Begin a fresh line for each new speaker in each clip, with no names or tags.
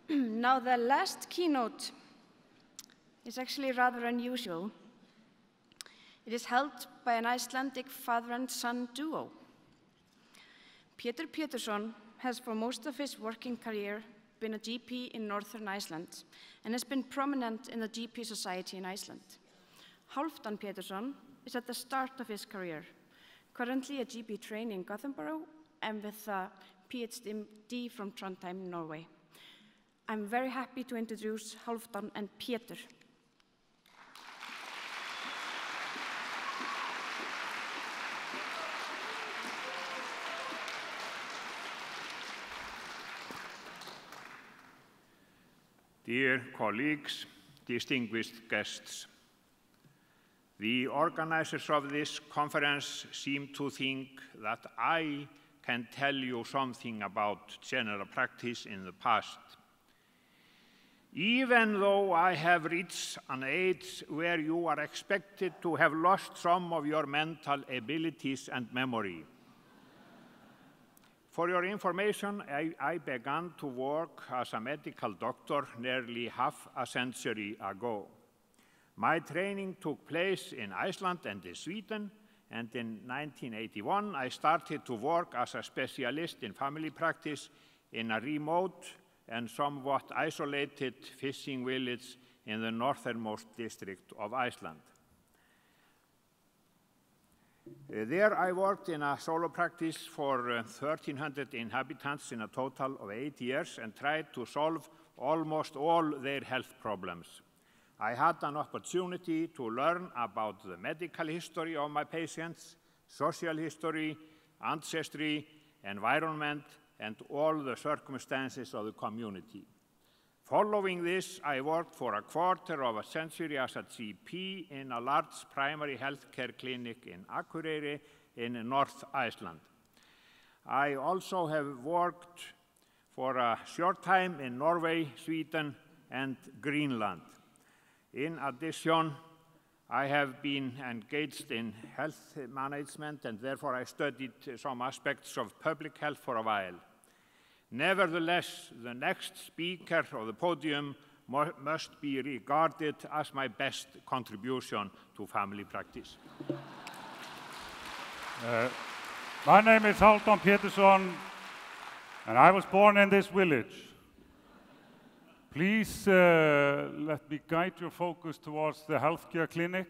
Now, the last keynote is actually rather unusual. It is held by an Icelandic father and son duo. Pétursson has for most of his working career been a GP in Northern Iceland and has been prominent in the GP society in Iceland. Hálfdán Pétursson is at the start of his career, currently a GP trainee in Gothenburg and with a PhD from Trondheim, Norway. I'm very happy to introduce Hálfdán and Pétur.
Dear colleagues, distinguished guests, the organizers of this conference seem to think that I can tell you something about general practice in the past. Even though I have reached an age where you are expected to have lost some of your mental abilities and memory. For your information, I began to work as a medical doctor nearly half a century ago. My training took place in Iceland and in Sweden, and in 1981 I started to work as a specialist in family practice in a remote and somewhat isolated fishing village in the northernmost district of Iceland. There I worked in a solo practice for 1,300 inhabitants in a total of 8 years and tried to solve almost all their health problems. I had an opportunity to learn about the medical history of my patients, social history, ancestry, environment, and all the circumstances of the community. Following this, I worked for a quarter of a century as a GP in a large primary healthcare clinic in Akureyri in North Iceland. I also have worked for a short time in Norway, Sweden, and Greenland. In addition, I have been engaged in health management, and therefore I studied some aspects of public health for a while. Nevertheless, the next speaker of the podium must be regarded as my best contribution to family practice.
My name is Hálfdán Pétursson, and I was born in this village. Please let me guide your focus towards the healthcare clinic,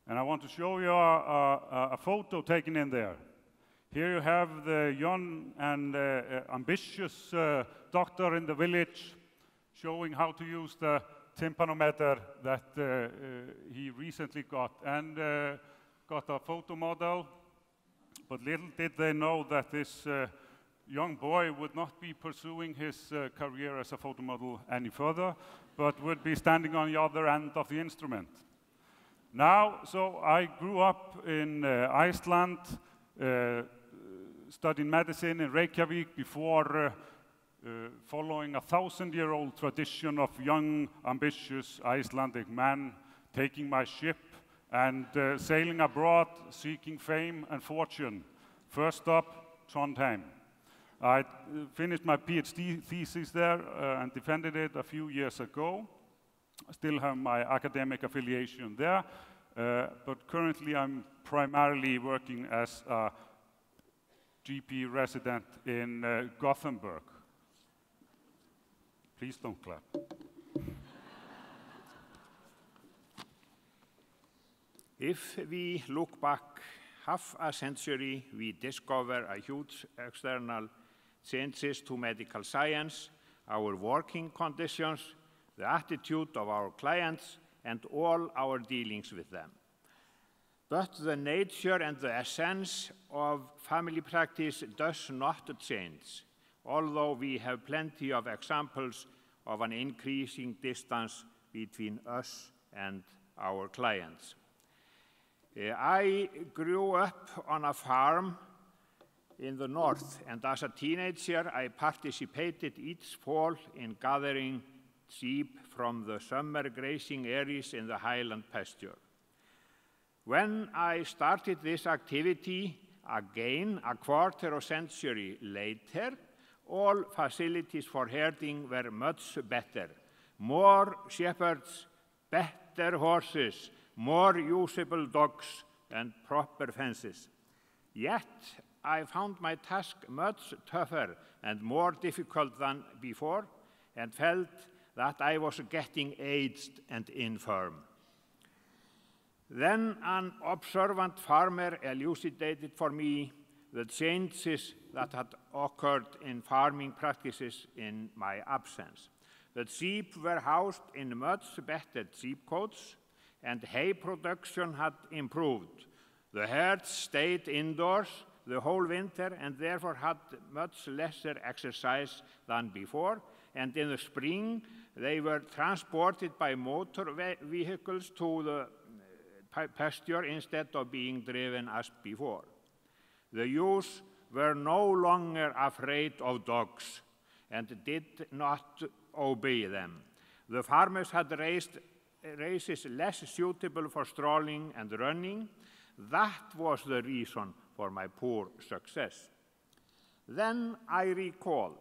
and I want to show you a photo taken in there. Here you have the young and ambitious doctor in the village showing how to use the tympanometer that he recently got, and got a photo model. But little did they know that this young boy would not be pursuing his career as a photo model any further, but would be standing on the other end of the instrument. Now, so I grew up in Iceland, studied medicine in Reykjavík before following a 1,000-year-old tradition of young, ambitious Icelandic men taking my ship and sailing abroad, seeking fame and fortune. First up, Trondheim. I finished my PhD thesis there and defended it a few years ago. I still have my academic affiliation there, but currently I'm primarily working as a GP resident in Gothenburg. Please don't clap.
If we look back half a century, we discover a huge external changes to medical science, our working conditions, the attitude of our clients, and all our dealings with them. But the nature and the essence of family practice does not change, although we have plenty of examples of an increasing distance between us and our clients. I grew up on a farm in the north, and as a teenager I participated each fall in gathering sheep from the summer grazing areas in the highland pasture. When I started this activity again a quarter of a century later, all facilities for herding were much better. More shepherds, better horses, more usable dogs, and proper fences. Yet, I found my task much tougher and more difficult than before, and felt that I was getting aged and infirm. Then an observant farmer elucidated for me the changes that had occurred in farming practices in my absence. The sheep were housed in much better sheepcotes, and hay production had improved. The herds stayed indoors the whole winter and therefore had much lesser exercise than before, and in the spring they were transported by motor vehicles to the pasture instead of being driven as before. The ewes were no longer afraid of dogs and did not obey them. The farmers had raised races less suitable for strolling and running. That was the reason for my poor success. Then I recalled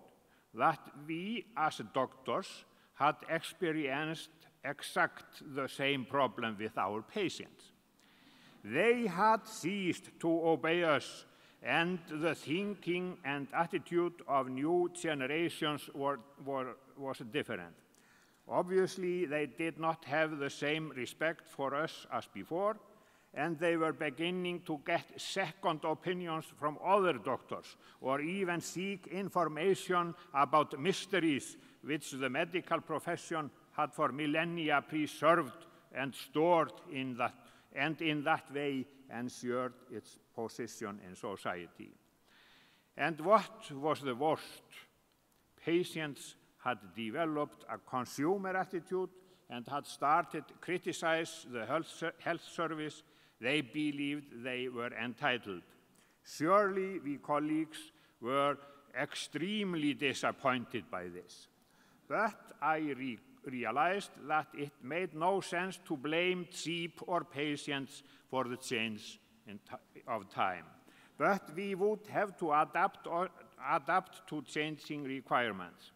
that we as doctors had experienced exact the same problem with our patients. They had ceased to obey us, and the thinking and attitude of new generations was different. Obviously, they did not have the same respect for us as before, and they were beginning to get second opinions from other doctors, or even seek information about mysteries which the medical profession had for millennia preserved and stored in that way ensured its position in society. And what was the worst? Patients had developed a consumer attitude and had started to criticize the health service. They believed they were entitled. Surely we colleagues were extremely disappointed by this. But I realized that it made no sense to blame sheep or patients for the change of time. But we would have to adapt to changing requirements.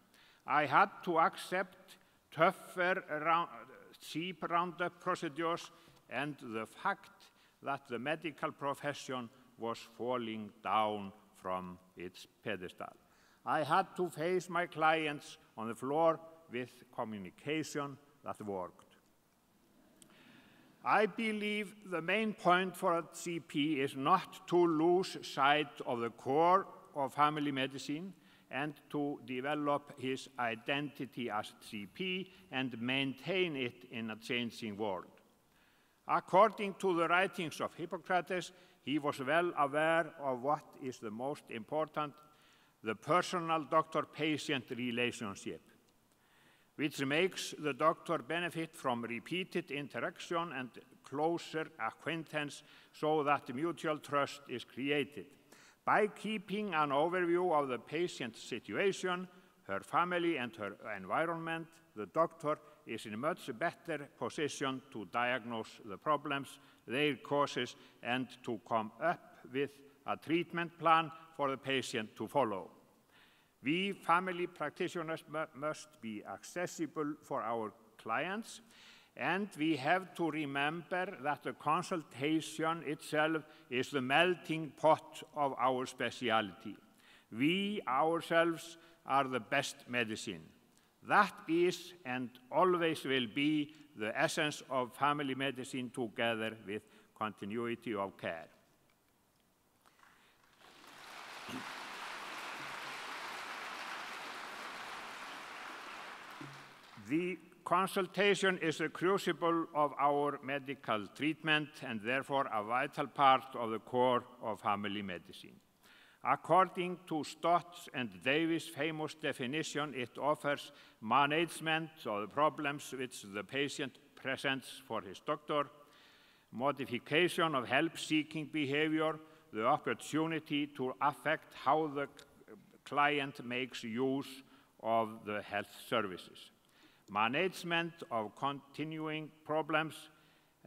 I had to accept tougher sheep roundup procedures and the fact that the medical profession was falling down from its pedestal. I had to face my clients on the floor with communication that worked. I believe the main point for a GP is not to lose sight of the core of family medicine and to develop his identity as GP and maintain it in a changing world. According to the writings of Hippocrates, he was well aware of what is the most important, the personal doctor-patient relationship, which makes the doctor benefit from repeated interaction and closer acquaintance so that mutual trust is created. By keeping an overview of the patient's situation, her family and her environment, the doctor is in a much better position to diagnose the problems, their causes, and to come up with a treatment plan for the patient to follow. We family practitioners must be accessible for our clients, and we have to remember that the consultation itself is the melting pot of our specialty. We ourselves are the best medicine. That is and always will be the essence of family medicine together with continuity of care. The consultation is a crucible of our medical treatment and therefore a vital part of the core of family medicine. According to Stotts and Davis' famous definition, it offers management of the problems which the patient presents for his doctor, modification of help-seeking behavior, the opportunity to affect how the client makes use of the health services, management of continuing problems,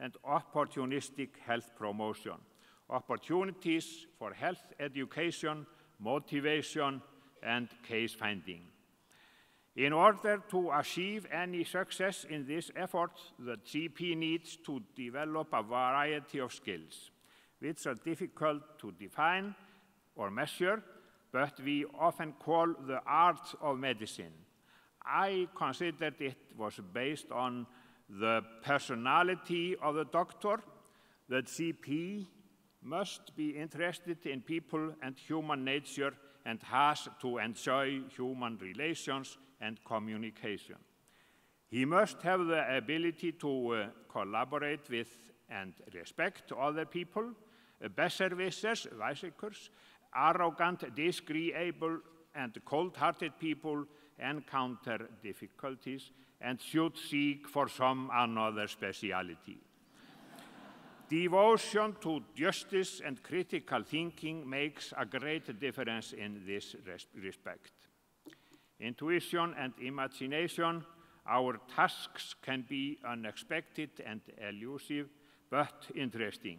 and opportunistic health promotion. Opportunities for health education, motivation, and case finding. In order to achieve any success in this effort, the GP needs to develop a variety of skills, which are difficult to define or measure, but we often call the art of medicine. I considered it was based on the personality of the doctor. The GP must be interested in people and human nature and has to enjoy human relations and communication. He must have the ability to collaborate with and respect other people, besserwissers, wisecers, arrogant, disagreeable, and cold-hearted people encounter difficulties and should seek for some another speciality. Devotion to justice and critical thinking makes a great difference in this respect. Intuition and imagination, our tasks can be unexpected and elusive, but interesting.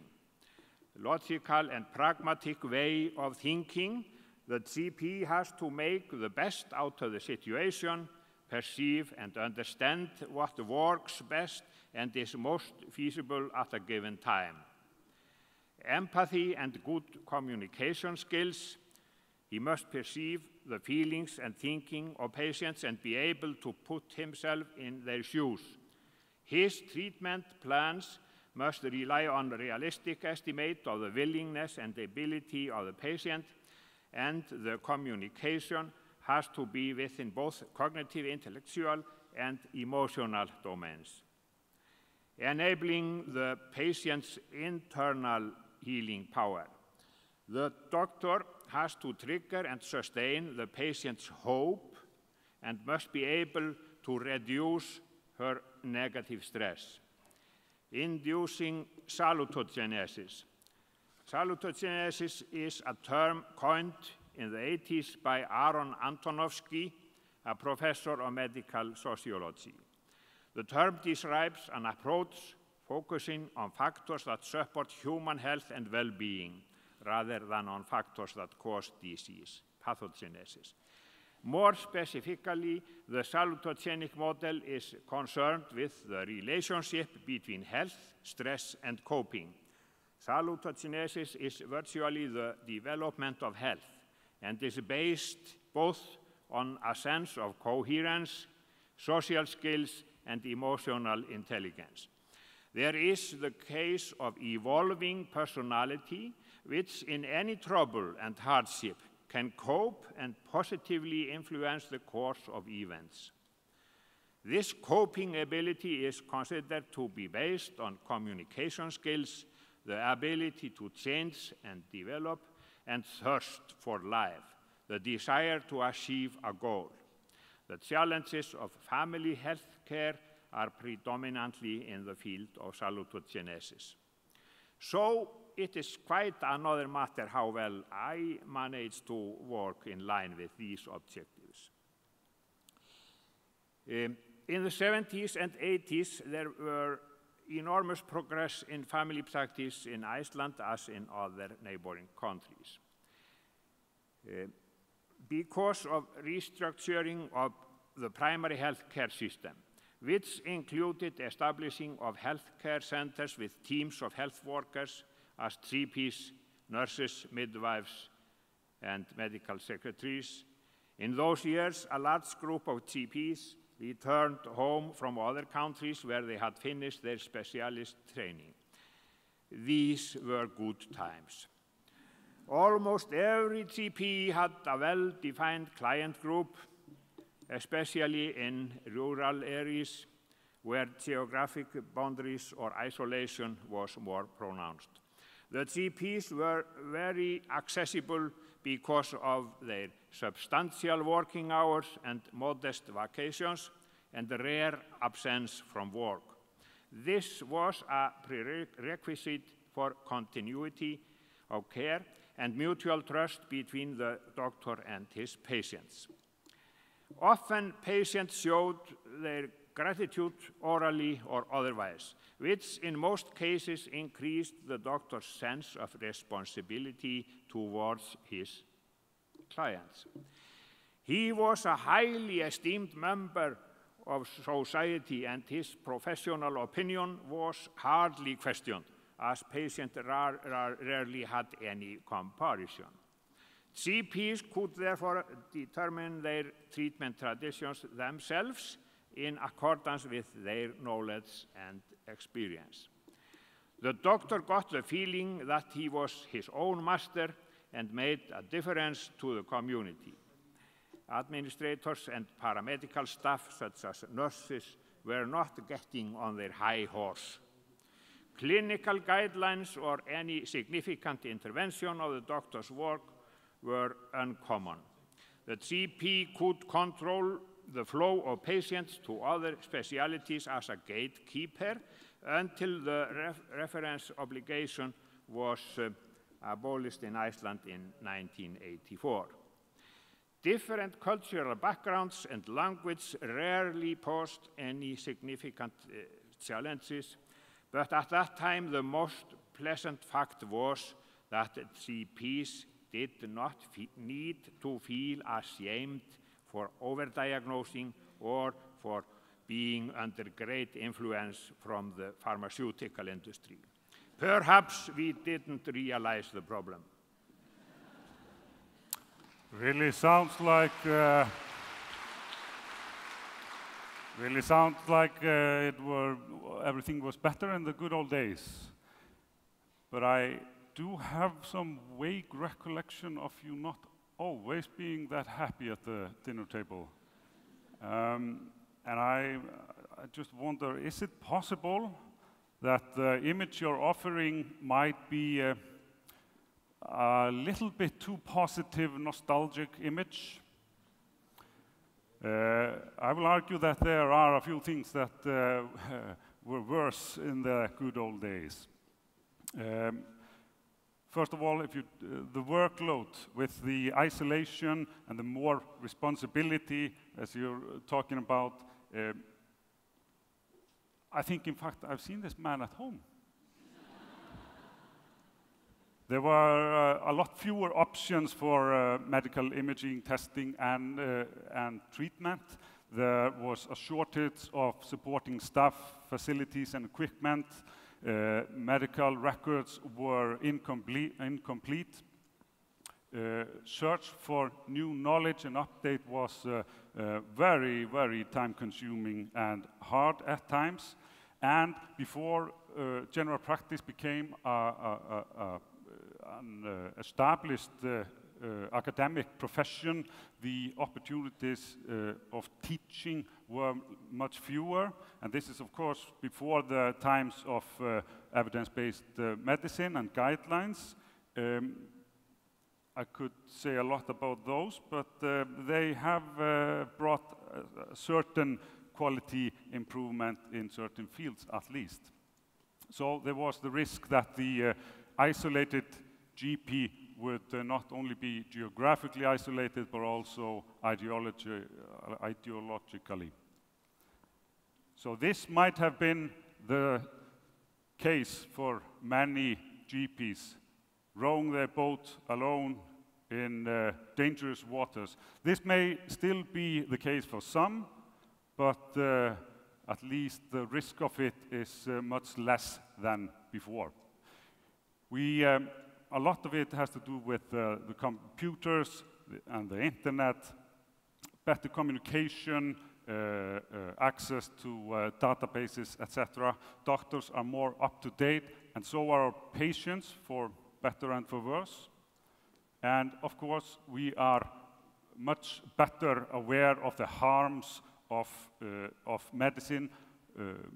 Logical and pragmatic way of thinking, the GP has to make the best out of the situation, perceive and understand what works best and is most feasible at a given time. Empathy and good communication skills. He must perceive the feelings and thinking of patients and be able to put himself in their shoes. His treatment plans must rely on a realistic estimate of the willingness and ability of the patient, and the communication has to be within both cognitive, intellectual, and emotional domains. Enabling the patient's internal healing power. The doctor has to trigger and sustain the patient's hope and must be able to reduce her negative stress. Inducing salutogenesis. Salutogenesis is a term coined in the 80s by Aaron Antonovsky, a professor of medical sociology. The term describes an approach focusing on factors that support human health and well-being, rather than on factors that cause disease, pathogenesis. More specifically, the salutogenic model is concerned with the relationship between health, stress, and coping. Salutogenesis is virtually the development of health and is based both on a sense of coherence, social skills, and emotional intelligence. There is the case of evolving personality, which in any trouble and hardship can cope and positively influence the course of events. This coping ability is considered to be based on communication skills, the ability to change and develop, and thirst for life, the desire to achieve a goal. The challenges of family health care are predominantly in the field of salutogenesis. So it is quite another matter how well I managed to work in line with these objectives. In the 70s and 80s, there were enormous progress in family practice in Iceland as in other neighboring countries. Because of restructuring of the primary health care system, which included establishing of healthcare centers with teams of health workers as GPs, nurses, midwives, and medical secretaries. In those years, a large group of GPs returned home from other countries where they had finished their specialist training. These were good times. Almost every GP had a well-defined client group, especially in rural areas where geographic boundaries or isolation was more pronounced. The GPs were very accessible because of their substantial working hours and modest vacations and the rare absence from work. This was a prerequisite for continuity of care and mutual trust between the doctor and his patients. Often patients showed their gratitude orally or otherwise, which in most cases increased the doctor's sense of responsibility towards his clients. He was a highly esteemed member of society, and his professional opinion was hardly questioned, as patients rarely had any comparison. GPs could therefore determine their treatment traditions themselves in accordance with their knowledge and experience. The doctor got the feeling that he was his own master and made a difference to the community. Administrators and paramedical staff, such as nurses, were not getting on their high horse. Clinical guidelines or any significant intervention of the doctor's work were uncommon. The GP could control the flow of patients to other specialties as a gatekeeper until the reference obligation was abolished in Iceland in 1984. Different cultural backgrounds and language rarely posed any significant challenges, but at that time the most pleasant fact was that GPs did not need to feel ashamed for overdiagnosing or for being under great influence from the pharmaceutical industry. Perhaps we didn't realize the problem.
Really sounds like everything was better in the good old days. But I do have some vague recollection of you not always being that happy at the dinner table. And I just wonder, is it possible that the image you're offering might be a little bit too positive, nostalgic image? I will argue that there are a few things that were worse in the good old days. First of all, the workload with the isolation and the more responsibility, as you're talking about, I think, in fact, I've seen this man at home. There were a lot fewer options for medical imaging testing and treatment. There was a shortage of supporting staff, facilities, and equipment. Medical records were incomplete. Search for new knowledge and update was very, very time-consuming and hard at times. And before general practice became an established academic profession, the opportunities of teaching were much fewer. And this is, of course, before the times of evidence-based medicine and guidelines. I could say a lot about those, but they have brought a certain quality improvement in certain fields, at least. So there was the risk that the isolated GP would not only be geographically isolated, but also ideologically. So this might have been the case for many GPs, rowing their boat alone in dangerous waters. This may still be the case for some, but at least the risk of it is much less than before. A lot of it has to do with the computers and the internet, better communication, access to databases, etc. Doctors are more up to date, and so are our patients, for better and for worse. And of course, we are much better aware of the harms of medicine,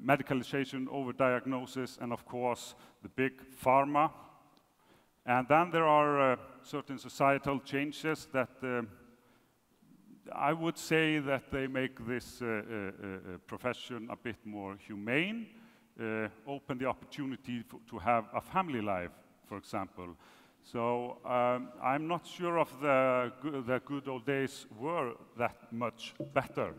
medicalization, overdiagnosis, and of course, the big pharma. And then there are certain societal changes that I would say that they make this profession a bit more humane, open the opportunity to have a family life, for example. So I'm not sure if the good old days were that much better.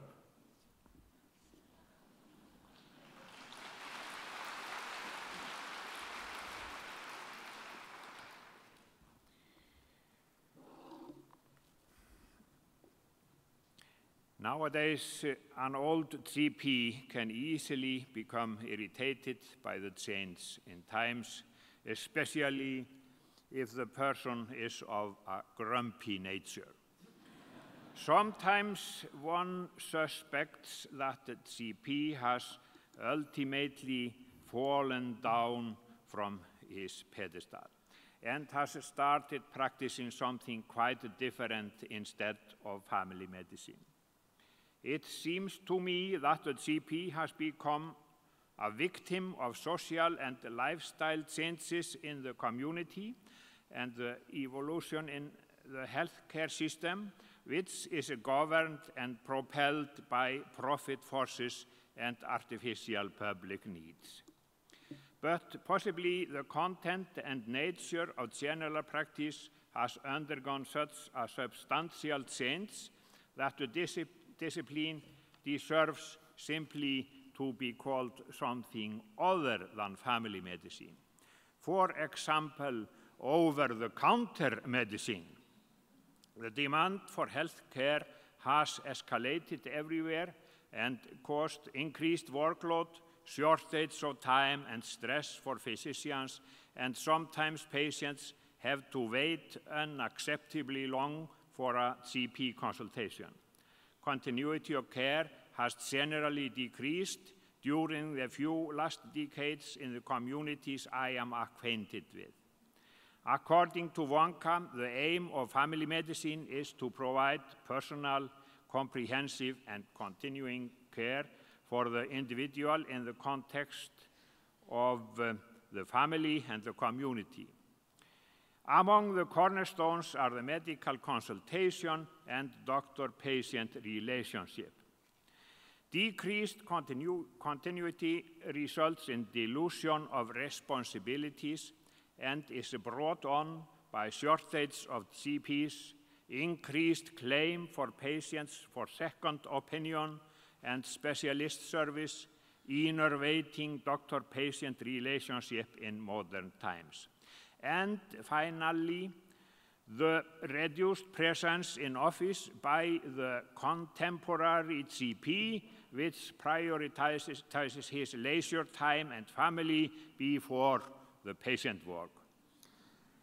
Nowadays, an old GP can easily become irritated by the change in times, especially if the person is of a grumpy nature. Sometimes one suspects that the GP has ultimately fallen down from his pedestal and has started practicing something quite different instead of family medicine. It seems to me that the GP has become a victim of social and lifestyle changes in the community and the evolution in the healthcare system, which is governed and propelled by profit forces and artificial public needs. But possibly the content and nature of general practice has undergone such a substantial change that the discipline deserves simply to be called something other than family medicine. For example, over-the-counter medicine. The demand for health care has escalated everywhere and caused increased workload, shortage of time and stress for physicians, and sometimes patients have to wait unacceptably long for a GP consultation. Continuity of care has generally decreased during the few last decades in the communities I am acquainted with. According to Wonka, the aim of family medicine is to provide personal, comprehensive, and continuing care for the individual in the context of the family and the community. Among the cornerstones are the medical consultation and doctor-patient relationship. Decreased continuity results in dilution of responsibilities and is brought on by shortage of GPs, increased claim for patients for second opinion and specialist service, innervating doctor-patient relationship in modern times. And finally, the reduced presence in office by the contemporary GP, which prioritizes his leisure time and family before the patient work.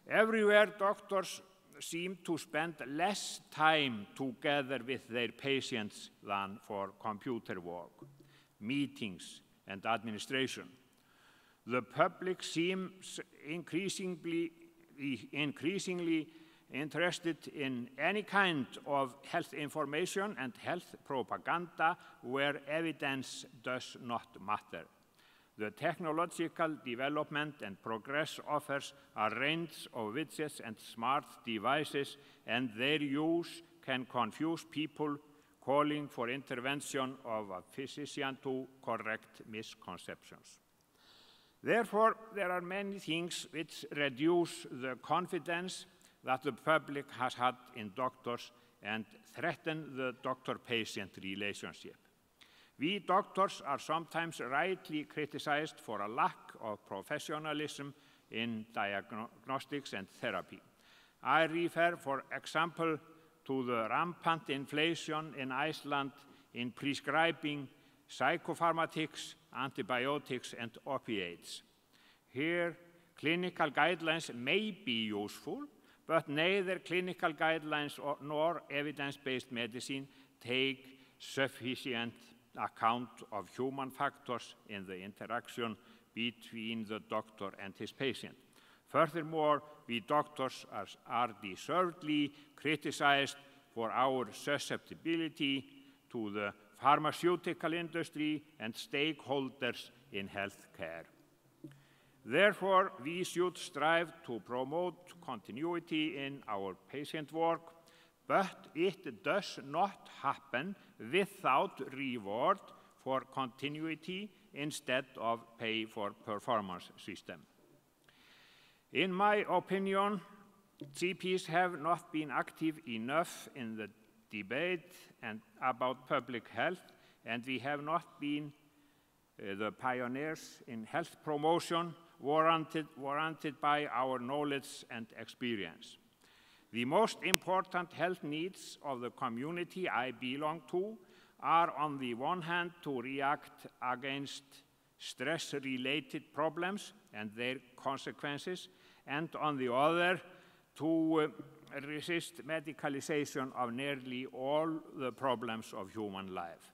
Everywhere, doctors seem to spend less time together with their patients than for computer work, meetings, and administration. The public seems increasingly interested in any kind of health information and health propaganda where evidence does not matter. The technological development and progress offers a range of widgets and smart devices, and their use can confuse people calling for intervention of a physician to correct misconceptions. Therefore, there are many things which reduce the confidence that the public has had in doctors and threaten the doctor-patient relationship. We doctors are sometimes rightly criticized for a lack of professionalism in diagnostics and therapy. I refer, for example, to the rampant inflation in Iceland in prescribing psychopharmaceuticals, antibiotics, and opiates. Here, clinical guidelines may be useful, but neither clinical guidelines nor evidence-based medicine take sufficient account of human factors in the interaction between the doctor and his patient. Furthermore, we doctors are deservedly criticized for our susceptibility to the pharmaceutical industry and stakeholders in healthcare. Therefore, we should strive to promote continuity in our patient work, but it does not happen without reward for continuity instead of pay for performance system. In my opinion, GPs have not been active enough in the debate about public health, and we have not been the pioneers in health promotion warranted by our knowledge and experience. The most important health needs of the community I belong to are on the one hand to react against stress-related problems and their consequences, and on the other to resist medicalization of nearly all the problems of human life.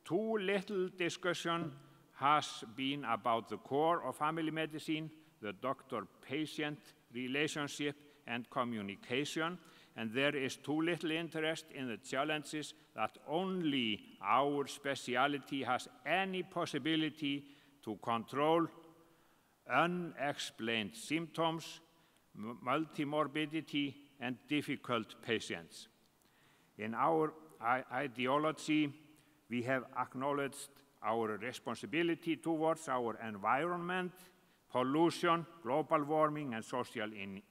Too little discussion has been about the core of family medicine, the doctor-patient relationship and communication, and there is too little interest in the challenges that only our specialty has any possibility to control unexplained symptoms, multimorbidity, and difficult patients. In our ideology, we have acknowledged our responsibility towards our environment, pollution, global warming, and social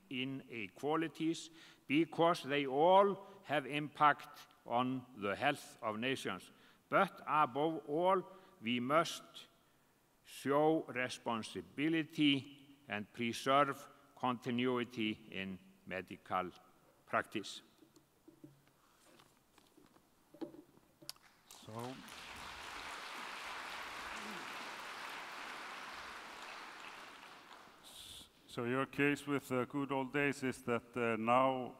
inequalities, because they all have impact on the health of nations. But above all, we must show responsibility and preserve continuity in medical practice.
So your case with the good old days is that now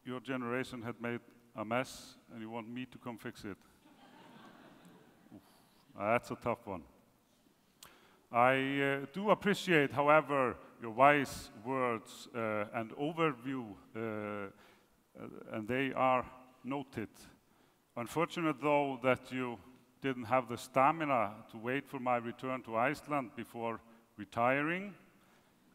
your generation had made a mess and you want me to come fix it. That's a tough one. I do appreciate, however, your wise words and overview, and they are noted. Unfortunate, though, that you didn't have the stamina to wait for my return to Iceland before retiring.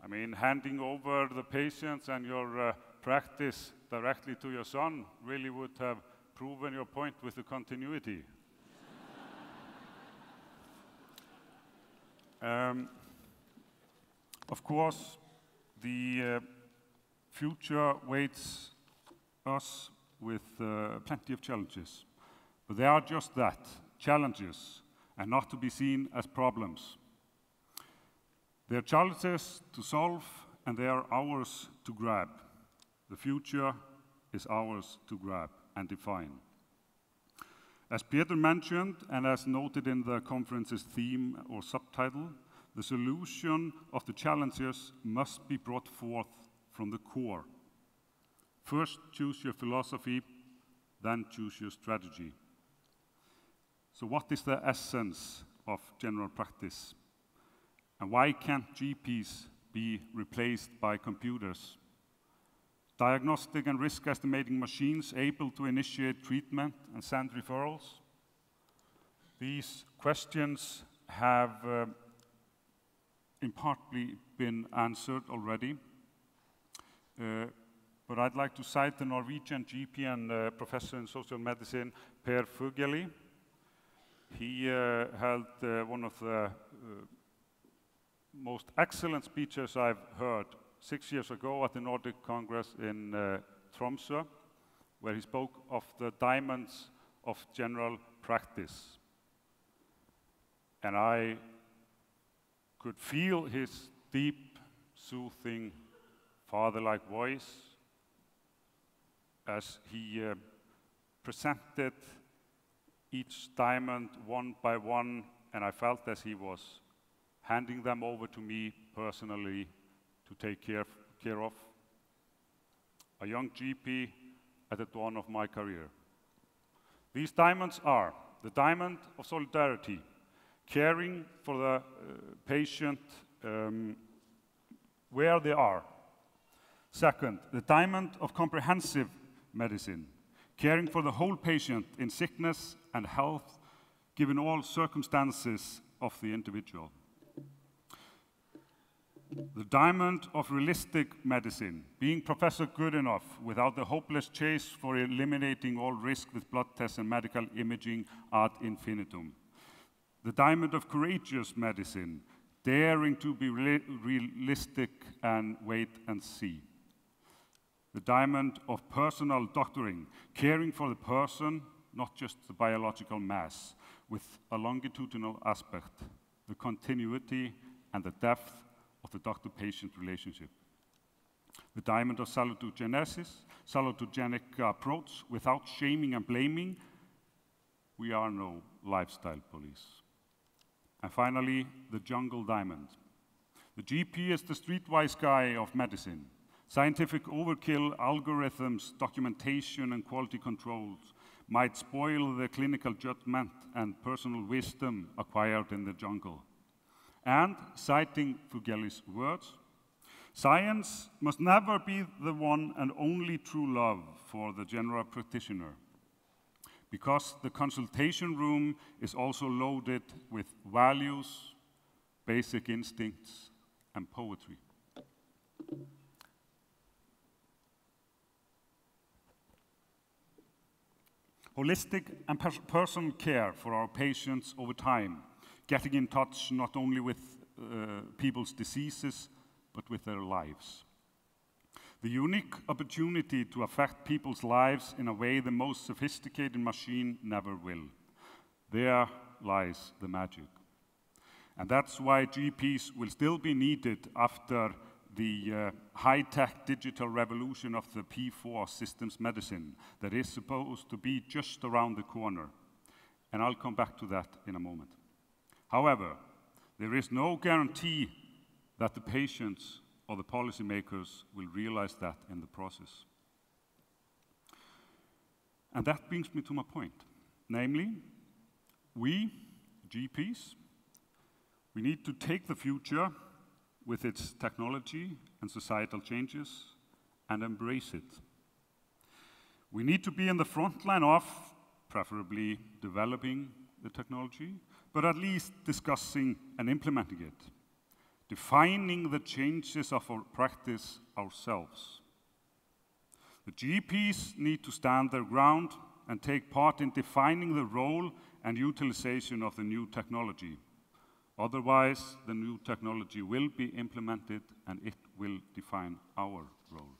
I mean, handing over the patients and your practice directly to your son really would have proven your point with the continuity. Of course, the future waits us with plenty of challenges, but they are just that, challenges, and not to be seen as problems. They are challenges to solve, and they are ours to grab. The future is ours to grab and define. As Pétur mentioned, and as noted in the conference's theme or subtitle, the solution of the challenges must be brought forth from the core. First, choose your philosophy, then choose your strategy. So what is the essence of general practice? And why can't GPs be replaced by computers? Diagnostic and risk estimating machines able to initiate treatment and send referrals? These questions have in partly been answered already, but I'd like to cite the Norwegian GP and professor in social medicine, Pétur. He held one of the most excellent speeches I've heard 6 years ago at the Nordic Congress in Tromsø, where he spoke of the diamonds of general practice. And I could feel his deep, soothing, father-like voice as he presented each diamond one by one, and I felt as he was handing them over to me personally to take care of. A young GP at the dawn of my career. These diamonds are the diamond of solidarity, caring for the patient where they are. Second, the diamond of comprehensive medicine, caring for the whole patient in sickness and health, given all circumstances of the individual. The diamond of realistic medicine, being Professor Goodenough without the hopeless chase for eliminating all risk with blood tests and medical imaging ad infinitum. The diamond of courageous medicine, daring to be realistic and wait and see. The diamond of personal doctoring, caring for the person, not just the biological mass, with a longitudinal aspect, the continuity and the depth of the doctor-patient relationship. The diamond of salutogenesis, salutogenic approach without shaming and blaming, we are no lifestyle police. And finally, the jungle diamond. The GP is the streetwise guy of medicine. Scientific overkill, algorithms, documentation, and quality controls might spoil the clinical judgment and personal wisdom acquired in the jungle. And, citing Fugeli's words, science must never be the one and only true love for the general practitioner, because the consultation room is also loaded with values, basic instincts, and poetry. Holistic and personal care for our patients over time, getting in touch not only with people's diseases, but with their lives. The unique opportunity to affect people's lives in a way the most sophisticated machine never will. There lies the magic. And that's why GPs will still be needed after the high-tech digital revolution of the P4 systems medicine that is supposed to be just around the corner. And I'll come back to that in a moment. However, there is no guarantee that the patients or the policymakers will realize that in the process. And that brings me to my point. Namely, we, GPs, we need to take the future with its technology and societal changes and embrace it. We need to be in the front line of, preferably developing the technology, but at least discussing and implementing it, defining the changes of our practice ourselves. The GPs need to stand their ground and take part in defining the role and utilization of the new technology. Otherwise, the new technology will be implemented and it will define our role.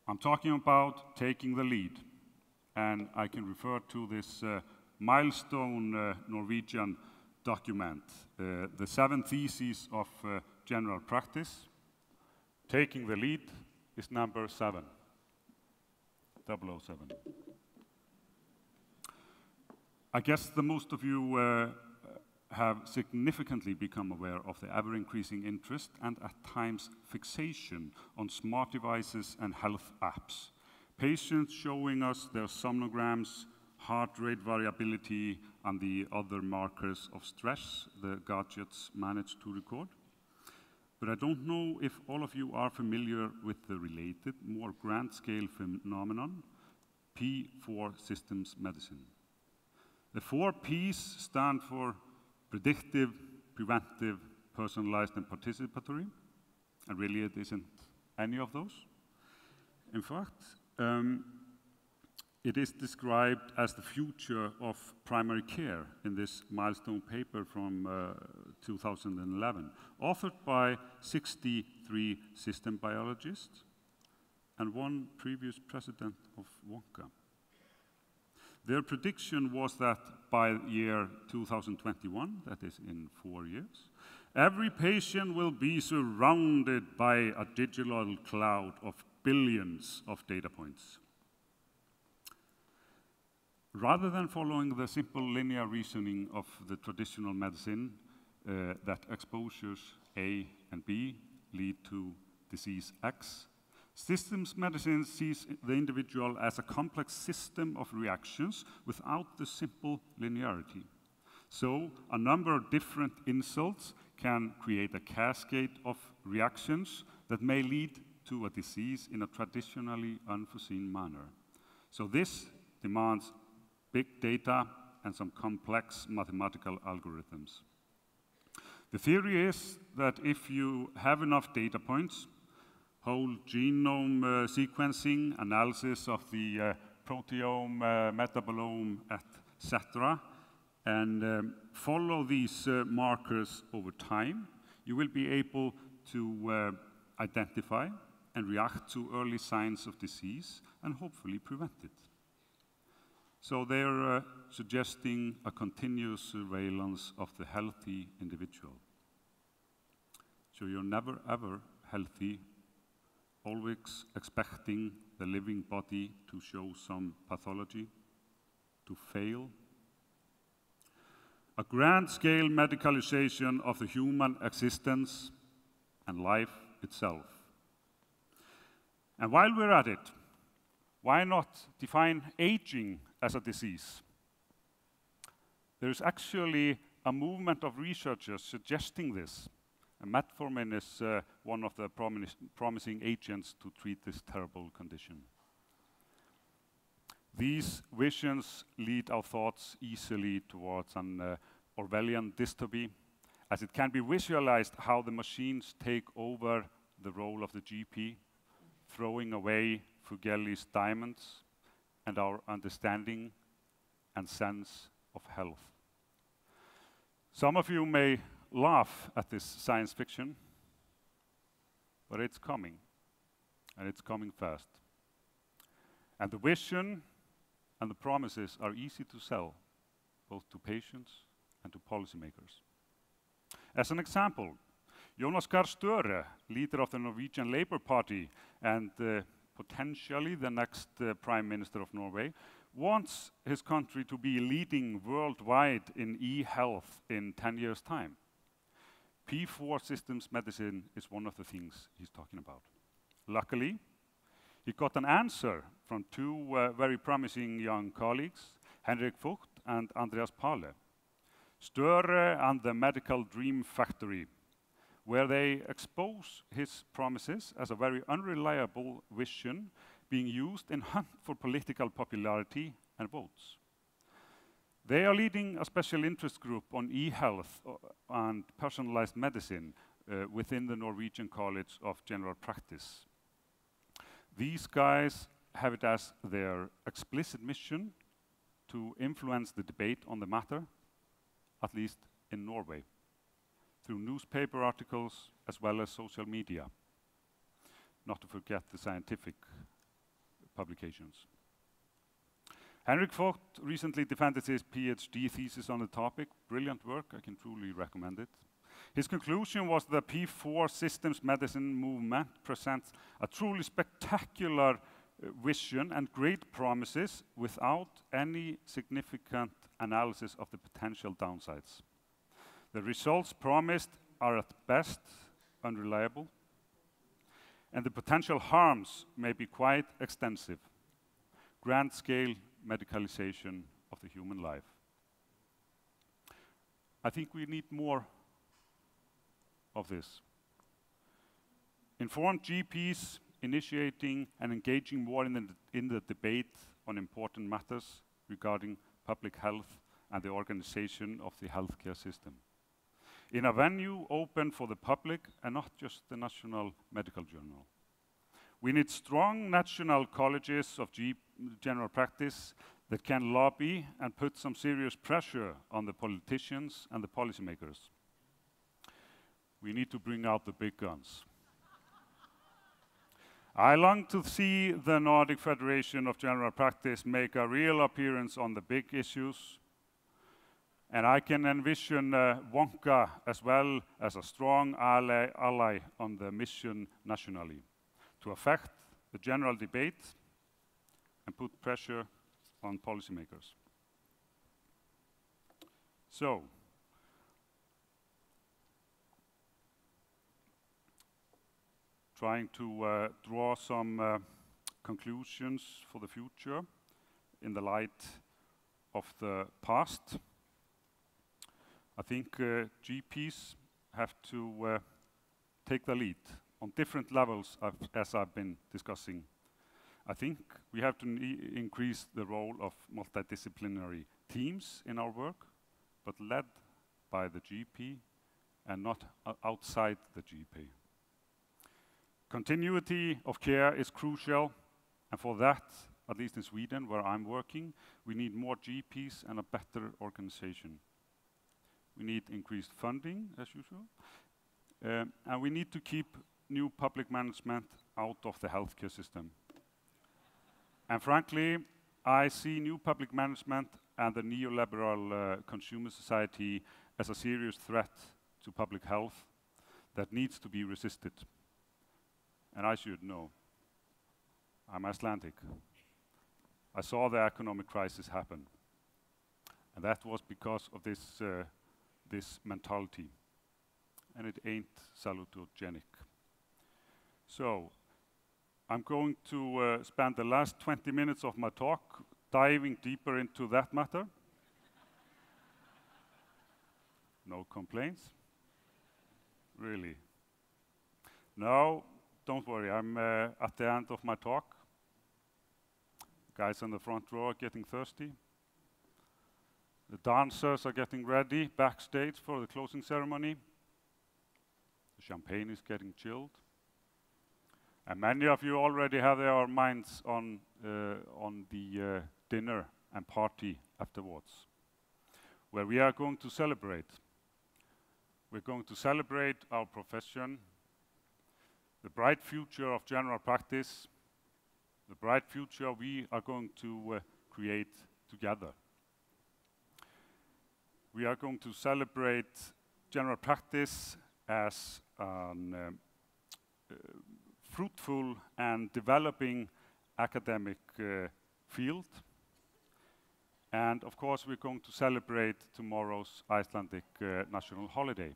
I'm talking about taking the lead, and I can refer to this milestone Norwegian document, the 7 theses of general practice. Taking the lead is number 7, 007. I guess the most of you have significantly become aware of the ever-increasing interest and at times fixation on smart devices and health apps. Patients showing us their somnograms, heart rate variability, and the other markers of stress the gadgets manage to record. But I don't know if all of you are familiar with the related, more grand-scale phenomenon, P4 systems medicine. The 4 Ps stand for predictive, preventive, personalized, and participatory. And really it isn't any of those. In fact, it is described as the future of primary care in this milestone paper from 2011, authored by 63 system biologists and 1 previous president of Wonka. Their prediction was that by year 2021, that is in 4 years, every patient will be surrounded by a digital cloud of billions of data points. Rather than following the simple linear reasoning of the traditional medicine, that exposures A and B lead to disease X, systems medicine sees the individual as a complex system of reactions without the simple linearity. So a number of different insults can create a cascade of reactions that may lead to a disease in a traditionally unforeseen manner. So this demands big data and some complex mathematical algorithms. The theory is that if you have enough data points, whole genome sequencing, analysis of the proteome, metabolome, etc., and follow these markers over time, you will be able to identify and react to early signs of disease and hopefully prevent it. So they're suggesting a continuous surveillance of the healthy individual. So you're never ever healthy, always expecting the living body to show some pathology. to fail. A grand-scale medicalization of the human existence and life itself. And while we're at it, why not define aging as a disease? There's actually a movement of researchers suggesting this. And metformin is one of the promising agents to treat this terrible condition. These visions lead our thoughts easily towards an Orwellian dystopy, as it can be visualized how the machines take over the role of the GP, throwing away Fugeli's diamonds and our understanding and sense of health. Some of you may laugh at this science fiction, but it's coming, and it's coming fast. And the vision and the promises are easy to sell, both to patients and to policymakers. As an example, Jonas Gahr Støre, leader of the Norwegian Labour Party and potentially the next Prime Minister of Norway, wants his country to be leading worldwide in e-health in 10 years' time. P4 systems medicine is one of the things he's talking about. Luckily, he got an answer from two very promising young colleagues, Henrik Vogt and Andreas Pahle. Støre and the Medical Dream Factory, where they expose his promises as a very unreliable vision being used in hunt for political popularity and votes. They are leading a special interest group on e-health and personalized medicine within the Norwegian College of General Practice. These guys have it as their explicit mission to influence the debate on the matter, at least in Norway, through newspaper articles as well as social media, not to forget the scientific publications. Henrik Vogt recently defended his PhD thesis on the topic. Brilliant work, I can truly recommend it. His conclusion was the P4 systems medicine movement presents a truly spectacular vision and great promises without any significant analysis of the potential downsides. The results promised are at best unreliable, and the potential harms may be quite extensive. Grand-scale medicalization of the human life. I think we need more of this. Informed GPs initiating and engaging more in the debate on important matters regarding public health and the organization of the healthcare system. In a venue open for the public and not just the National Medical Journal. We need strong national colleges of general practice that can lobby and put some serious pressure on the politicians and the policymakers. We need to bring out the big guns. I long to see the Nordic Federation of General Practice make a real appearance on the big issues. And I can envision Wonka as well as a strong ally on the mission nationally to affect the general debate and put pressure on policymakers. So, trying to draw some conclusions for the future in the light of the past. I think GPs have to take the lead on different levels, as I've been discussing. I think we have to increase the role of multidisciplinary teams in our work, but led by the GP and not outside the GP. Continuity of care is crucial, and for that, at least in Sweden, where I'm working, we need more GPs and a better organization. We need increased funding, as usual, and we need to keep new public management out of the healthcare system. And frankly, I see new public management and the neoliberal consumer society as a serious threat to public health that needs to be resisted. And I should know. I'm Icelandic. I saw the economic crisis happen. And that was because of this, this mentality. And it ain't salutogenic. So, I'm going to spend the last 20 minutes of my talk diving deeper into that matter. No complaints? Really? No, don't worry, I'm at the end of my talk. Guys in the front row are getting thirsty. The dancers are getting ready backstage for the closing ceremony. The champagne is getting chilled. And many of you already have their minds on the dinner and party afterwards, where we are going to celebrate. We're going to celebrate our profession, the bright future of general practice, the bright future we are going to create together. We are going to celebrate general practice as a fruitful and developing academic field. And of course, we're going to celebrate tomorrow's Icelandic national holiday,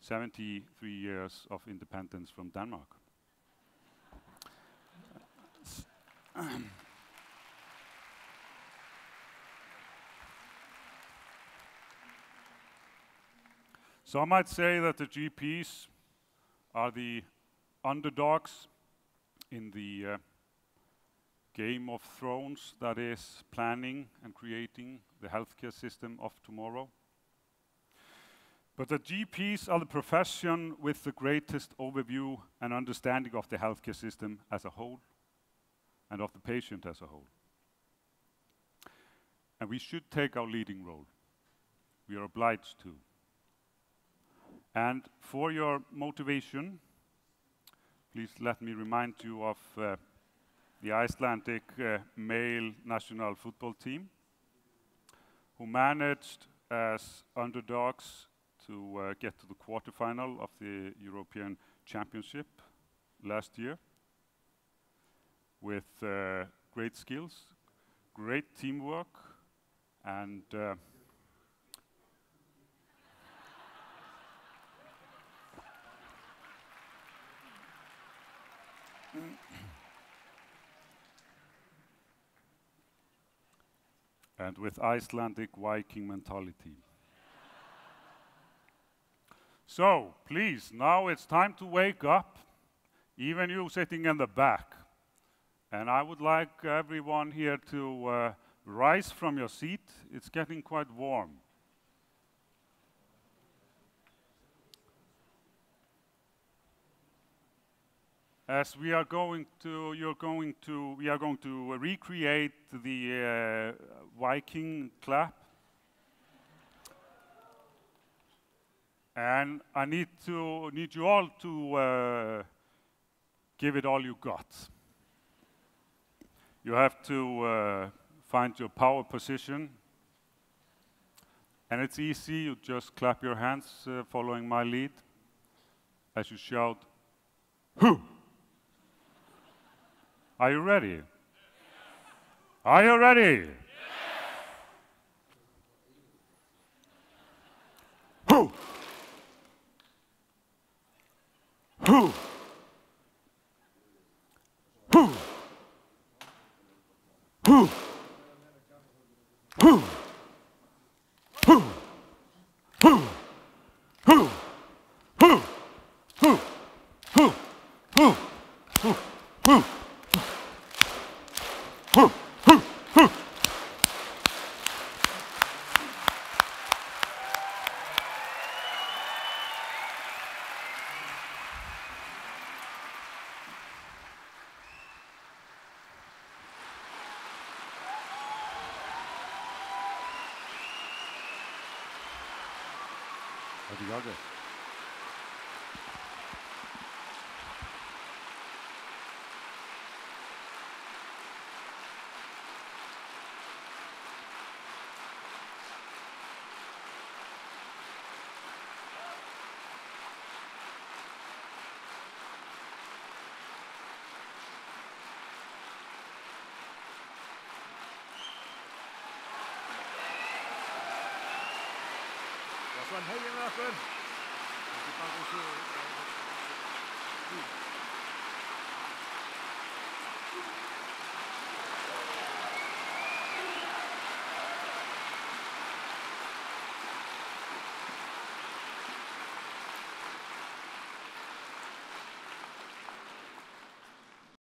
73 years of independence from Denmark. Some might say that the GPs are the underdogs in the Game of Thrones that is planning and creating the healthcare system of tomorrow. But the GPs are the profession with the greatest overview and understanding of the healthcare system as a whole and of the patient as a whole. And we should take our leading role. We are obliged to. And for your motivation, please let me remind you of the Icelandic male national football team, who managed as underdogs to get to the quarterfinal of the European Championship last year with great skills, great teamwork, and and with Icelandic Viking mentality. So, please, now it's time to wake up, even you sitting in the back. And I would like everyone here to rise from your seat. It's getting quite warm. As we are going to, we are going to recreate the Viking clap. And I need you all to give it all you got. You have to find your power position. And it's easy, you just clap your hands following my lead as you shout, "Hoo!" Are you ready? Yes. Are you ready? Yes. Hoo! Hoo! Hoo! Hoo! Hoo! Hoo! Hoo! Hoo! Hoo! Hoo! Hoo! Hoo! Hoo! Hoo! Obrigado.
Pétursson, hegið með okkur.